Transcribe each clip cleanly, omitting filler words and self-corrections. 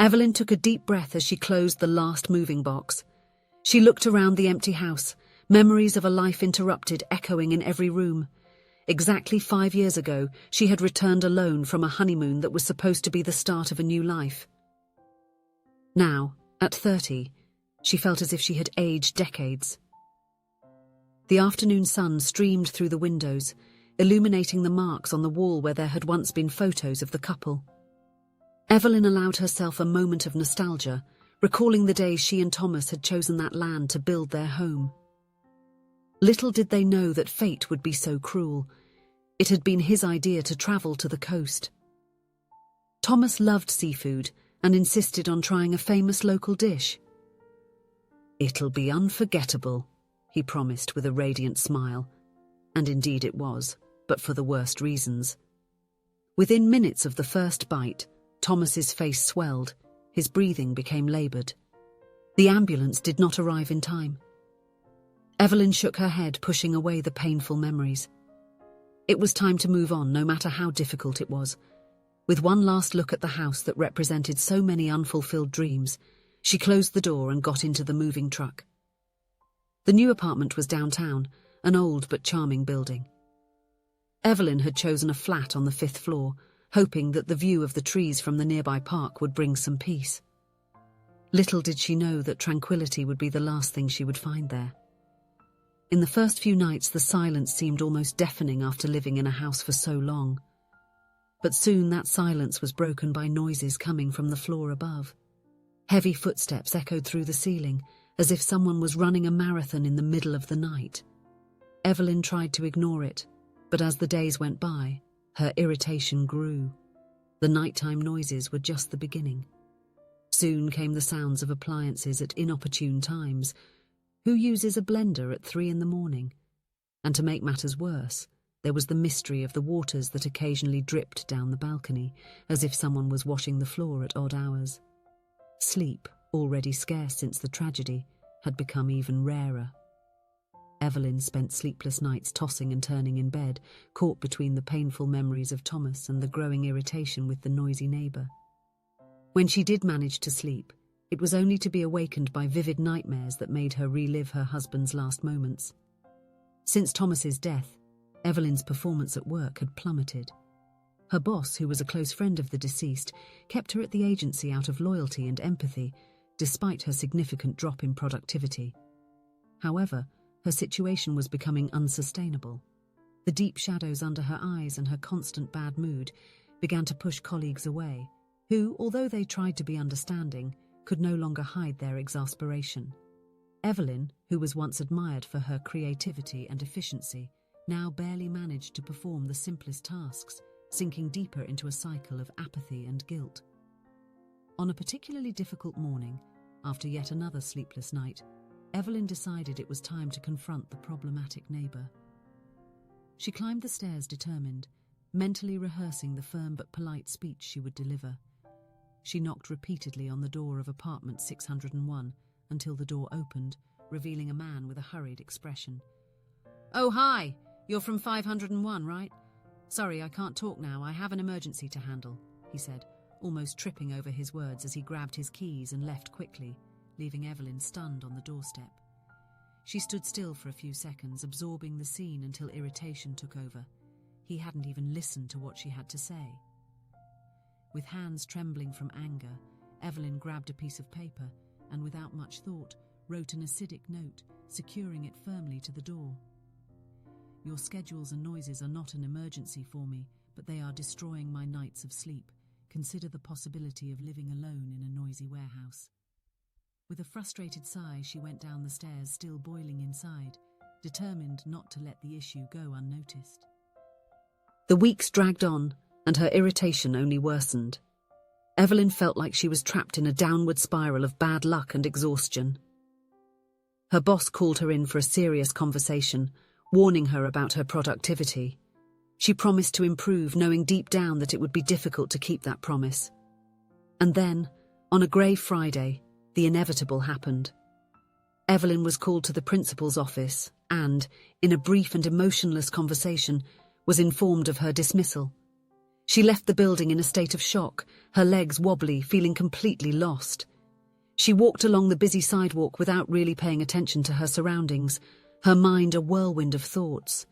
Evelyn took a deep breath as she closed the last moving box. She looked around the empty house, memories of a life interrupted echoing in every room. Exactly 5 years ago, she had returned alone from a honeymoon that was supposed to be the start of a new life. Now, at 30, she felt as if she had aged decades. The afternoon sun streamed through the windows, illuminating the marks on the wall where there had once been photos of the couple. Evelyn allowed herself a moment of nostalgia, recalling the day she and Thomas had chosen that land to build their home. Little did they know that fate would be so cruel. It had been his idea to travel to the coast. Thomas loved seafood and insisted on trying a famous local dish. "It'll be unforgettable," he promised with a radiant smile. And indeed it was, but for the worst reasons. Within minutes of the first bite, Thomas's face swelled, his breathing became laboured. The ambulance did not arrive in time. Evelyn shook her head, pushing away the painful memories. It was time to move on, no matter how difficult it was. With one last look at the house that represented so many unfulfilled dreams, she closed the door and got into the moving truck. The new apartment was downtown, an old but charming building. Evelyn had chosen a flat on the 5th floor, hoping that the view of the trees from the nearby park would bring some peace. Little did she know that tranquility would be the last thing she would find there. In the first few nights, the silence seemed almost deafening after living in a house for so long. But soon that silence was broken by noises coming from the floor above. Heavy footsteps echoed through the ceiling, as if someone was running a marathon in the middle of the night. Evelyn tried to ignore it, but as the days went by, her irritation grew. The nighttime noises were just the beginning. Soon came the sounds of appliances at inopportune times. Who uses a blender at 3 a.m? And to make matters worse, there was the mystery of the waters that occasionally dripped down the balcony, as if someone was washing the floor at odd hours. Sleep, already scarce since the tragedy, had become even rarer. Evelyn spent sleepless nights tossing and turning in bed, caught between the painful memories of Thomas and the growing irritation with the noisy neighbour. When she did manage to sleep, it was only to be awakened by vivid nightmares that made her relive her husband's last moments. Since Thomas's death, Evelyn's performance at work had plummeted. Her boss, who was a close friend of the deceased, kept her at the agency out of loyalty and empathy, despite her significant drop in productivity. However, her situation was becoming unsustainable. The deep shadows under her eyes and her constant bad mood began to push colleagues away, who, although they tried to be understanding, could no longer hide their exasperation. Evelyn, who was once admired for her creativity and efficiency, now barely managed to perform the simplest tasks, sinking deeper into a cycle of apathy and guilt. On a particularly difficult morning, after yet another sleepless night, Evelyn decided it was time to confront the problematic neighbour. She climbed the stairs determined, mentally rehearsing the firm but polite speech she would deliver. She knocked repeatedly on the door of apartment 601 until the door opened, revealing a man with a hurried expression. "Oh, hi! You're from 501, right? Sorry, I can't talk now. I have an emergency to handle," he said, almost tripping over his words as he grabbed his keys and left quickly, leaving Evelyn stunned on the doorstep. She stood still for a few seconds, absorbing the scene until irritation took over. He hadn't even listened to what she had to say. With hands trembling from anger, Evelyn grabbed a piece of paper and, without much thought, wrote an acidic note, securing it firmly to the door. "Your schedules and noises are not an emergency for me, but they are destroying my nights of sleep. Consider the possibility of living alone in a noisy warehouse." With a frustrated sigh, she went down the stairs, still boiling inside, determined not to let the issue go unnoticed. The weeks dragged on, and her irritation only worsened. Evelyn felt like she was trapped in a downward spiral of bad luck and exhaustion. Her boss called her in for a serious conversation, warning her about her productivity. She promised to improve, knowing deep down that it would be difficult to keep that promise. And then, on a grey Friday, the inevitable happened. Evelyn was called to the principal's office and, in a brief and emotionless conversation, was informed of her dismissal. She left the building in a state of shock, her legs wobbly, feeling completely lost. She walked along the busy sidewalk without really paying attention to her surroundings, her mind a whirlwind of thoughts.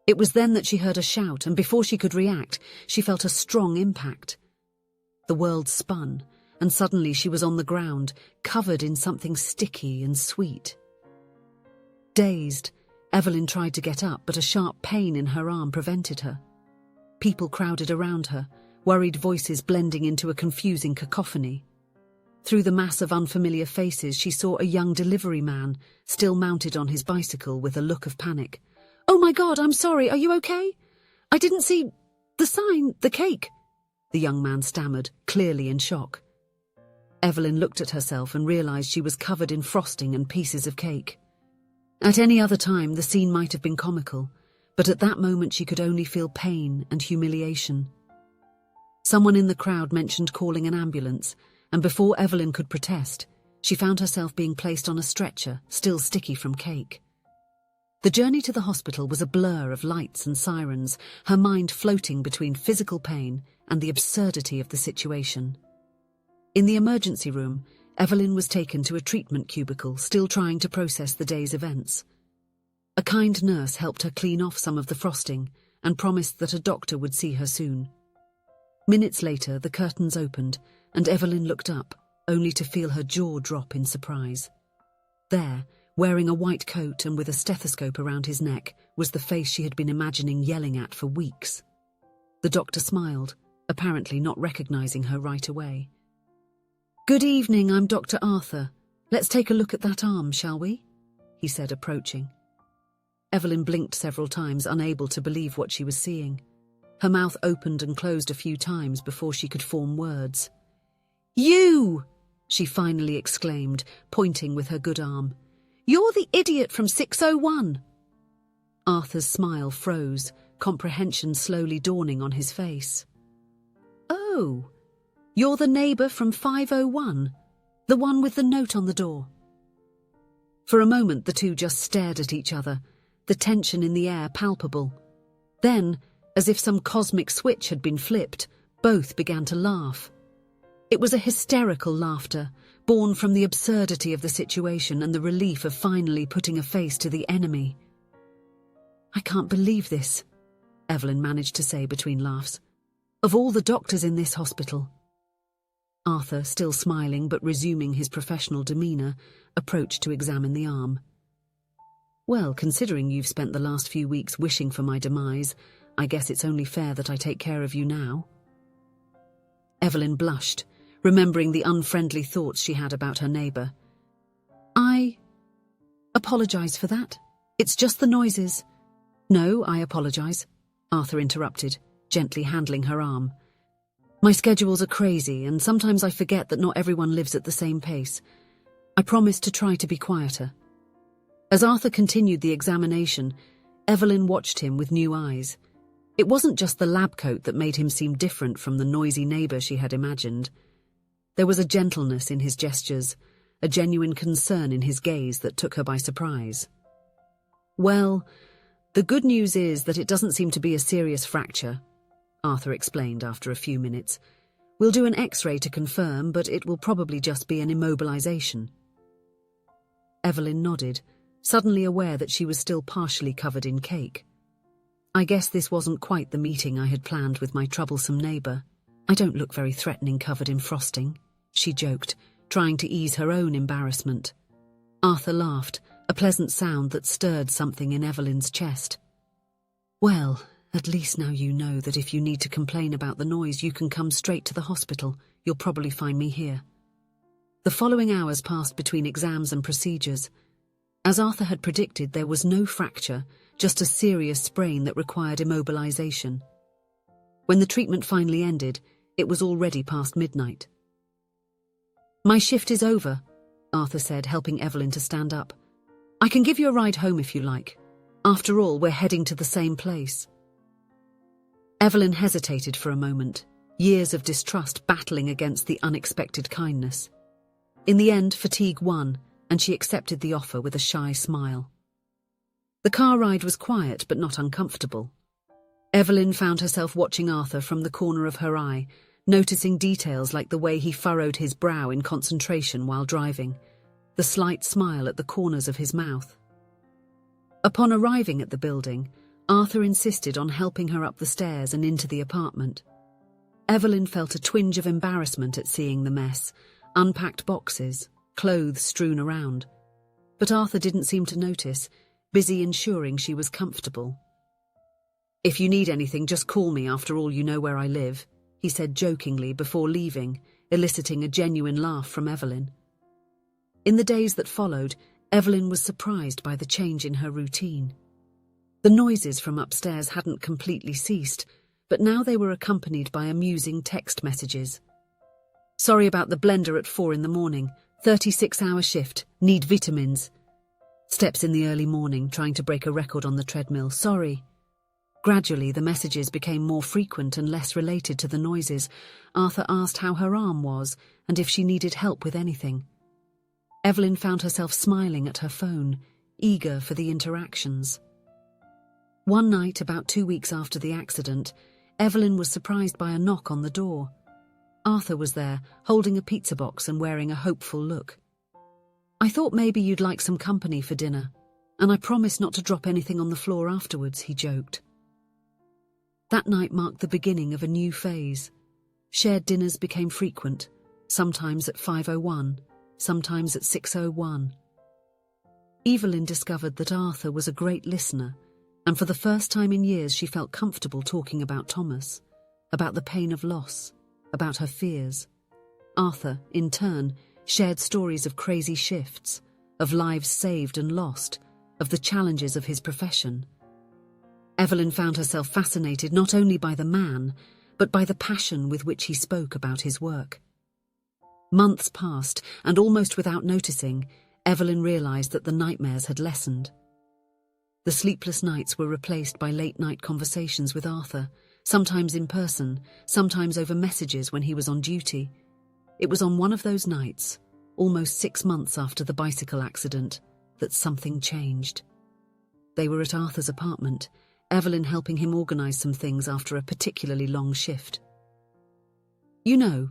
It was then that she heard a shout, and before she could react, she felt a strong impact. The world spun, and suddenly she was on the ground, covered in something sticky and sweet. Dazed, Evelyn tried to get up, but a sharp pain in her arm prevented her. People crowded around her, worried voices blending into a confusing cacophony. Through the mass of unfamiliar faces, she saw a young delivery man, still mounted on his bicycle with a look of panic. "Oh my God, I'm sorry, are you okay? I didn't see the sign, the cake," the young man stammered, clearly in shock. Evelyn looked at herself and realized she was covered in frosting and pieces of cake. At any other time, the scene might have been comical, but at that moment she could only feel pain and humiliation. Someone in the crowd mentioned calling an ambulance, and before Evelyn could protest, she found herself being placed on a stretcher, still sticky from cake. The journey to the hospital was a blur of lights and sirens, her mind floating between physical pain and the absurdity of the situation. In the emergency room, Evelyn was taken to a treatment cubicle, still trying to process the day's events. A kind nurse helped her clean off some of the frosting and promised that a doctor would see her soon. Minutes later, the curtains opened, and Evelyn looked up, only to feel her jaw drop in surprise. There, wearing a white coat and with a stethoscope around his neck, was the face she had been imagining yelling at for weeks. The doctor smiled, apparently not recognizing her right away. "Good evening, I'm Dr. Arthur. Let's take a look at that arm, shall we?" he said, approaching. Evelyn blinked several times, unable to believe what she was seeing. Her mouth opened and closed a few times before she could form words. "You!" she finally exclaimed, pointing with her good arm. "You're the idiot from 601. Arthur's smile froze, comprehension slowly dawning on his face. "Oh, you're the neighbour from 501, the one with the note on the door." For a moment the two just stared at each other, the tension in the air palpable. Then, as if some cosmic switch had been flipped, both began to laugh. It was a hysterical laughter, born from the absurdity of the situation and the relief of finally putting a face to the enemy. "I can't believe this," Evelyn managed to say between laughs. "Of all the doctors in this hospital." Arthur, still smiling but resuming his professional demeanour, approached to examine the arm. "Well, considering you've spent the last few weeks wishing for my demise, I guess it's only fair that I take care of you now." Evelyn blushed, remembering the unfriendly thoughts she had about her neighbour. "I apologise for that. It's just the noises." "No, I apologise," Arthur interrupted, gently handling her arm. "My schedules are crazy, and sometimes I forget that not everyone lives at the same pace. I promise to try to be quieter." As Arthur continued the examination, Evelyn watched him with new eyes. It wasn't just the lab coat that made him seem different from the noisy neighbour she had imagined. There was a gentleness in his gestures, a genuine concern in his gaze that took her by surprise. "Well, the good news is that it doesn't seem to be a serious fracture," Arthur explained after a few minutes. "We'll do an X-ray to confirm, but it will probably just be an immobilization." Evelyn nodded, suddenly aware that she was still partially covered in cake. "I guess this wasn't quite the meeting I had planned with my troublesome neighbour. I don't look very threatening covered in frosting," she joked, trying to ease her own embarrassment. Arthur laughed, a pleasant sound that stirred something in Evelyn's chest. "Well, at least now you know that if you need to complain about the noise, you can come straight to the hospital. You'll probably find me here." The following hours passed between exams and procedures. As Arthur had predicted, there was no fracture, just a serious sprain that required immobilization. When the treatment finally ended, it was already past midnight. "My shift is over," Arthur said, helping Evelyn to stand up. "I can give you a ride home if you like. After all, we're heading to the same place." Evelyn hesitated for a moment, years of distrust battling against the unexpected kindness. In the end, fatigue won, and she accepted the offer with a shy smile. The car ride was quiet but not uncomfortable. Evelyn found herself watching Arthur from the corner of her eye, noticing details like the way he furrowed his brow in concentration while driving, the slight smile at the corners of his mouth. Upon arriving at the building, Arthur insisted on helping her up the stairs and into the apartment. Evelyn felt a twinge of embarrassment at seeing the mess, unpacked boxes, clothes strewn around. But Arthur didn't seem to notice, busy ensuring she was comfortable. "If you need anything, just call me. After all, you know where I live," he said jokingly before leaving, eliciting a genuine laugh from Evelyn. In the days that followed, Evelyn was surprised by the change in her routine. The noises from upstairs hadn't completely ceased, but now they were accompanied by amusing text messages. "Sorry about the blender at 4 in the morning. 36-hour shift. Need vitamins." Steps in the early morning, trying to break a record on the treadmill. "Sorry." Gradually, the messages became more frequent and less related to the noises. Arthur asked how her arm was and if she needed help with anything. Evelyn found herself smiling at her phone, eager for the interactions. One night, about 2 weeks after the accident, Evelyn was surprised by a knock on the door. Arthur was there, holding a pizza box and wearing a hopeful look. "I thought maybe you'd like some company for dinner, and I promised not to drop anything on the floor afterwards," he joked. That night marked the beginning of a new phase. Shared dinners became frequent, sometimes at 5:01, sometimes at 6:01. Evelyn discovered that Arthur was a great listener, and for the first time in years she felt comfortable talking about Thomas, about the pain of loss, about her fears. Arthur, in turn, shared stories of crazy shifts, of lives saved and lost, of the challenges of his profession. Evelyn found herself fascinated not only by the man, but by the passion with which he spoke about his work. Months passed, and almost without noticing, Evelyn realized that the nightmares had lessened. The sleepless nights were replaced by late-night conversations with Arthur, sometimes in person, sometimes over messages when he was on duty. It was on one of those nights, almost 6 months after the bicycle accident, that something changed. They were at Arthur's apartment, Evelyn helping him organize some things after a particularly long shift. "You know,"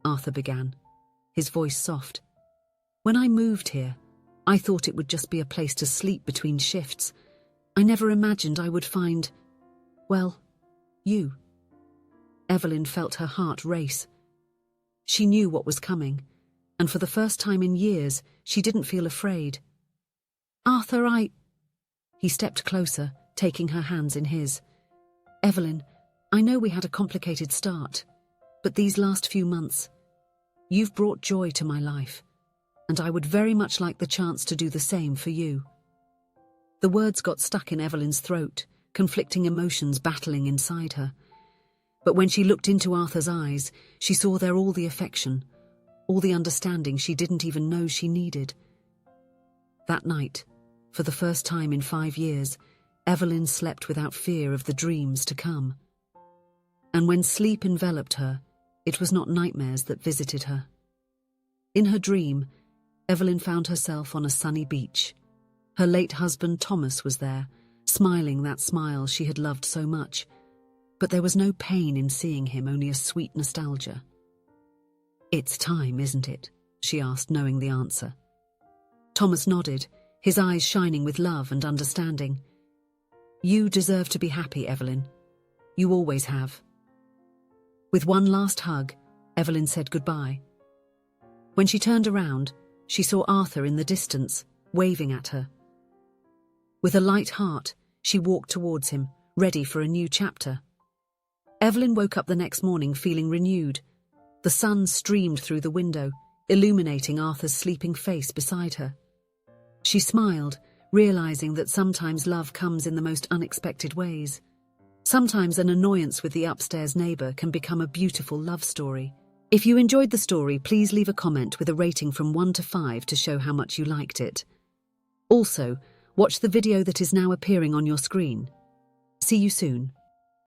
Arthur began, his voice soft, "when I moved here, I thought it would just be a place to sleep between shifts. I never imagined I would find, well, you." Evelyn felt her heart race. She knew what was coming, and for the first time in years, she didn't feel afraid. "Arthur, He stepped closer, taking her hands in his. "Evelyn, I know we had a complicated start, but these last few months, you've brought joy to my life, and I would very much like the chance to do the same for you." The words got stuck in Evelyn's throat, conflicting emotions battling inside her. But when she looked into Arthur's eyes, she saw there all the affection, all the understanding she didn't even know she needed. That night, for the first time in 5 years, Evelyn slept without fear of the dreams to come. And when sleep enveloped her, it was not nightmares that visited her. In her dream, Evelyn found herself on a sunny beach. Her late husband Thomas was there, smiling that smile she had loved so much. But there was no pain in seeing him, only a sweet nostalgia. "It's time, isn't it?" she asked, knowing the answer. Thomas nodded, his eyes shining with love and understanding. "You deserve to be happy, Evelyn. You always have." With one last hug, Evelyn said goodbye. When she turned around, she saw Arthur in the distance, waving at her. With a light heart, she walked towards him, ready for a new chapter. Evelyn woke up the next morning feeling renewed. The sun streamed through the window, illuminating Arthur's sleeping face beside her. She smiled, realizing that sometimes love comes in the most unexpected ways. Sometimes an annoyance with the upstairs neighbor can become a beautiful love story. If you enjoyed the story, please leave a comment with a rating from 1 to 5 to show how much you liked it. Also, watch the video that is now appearing on your screen. See you soon.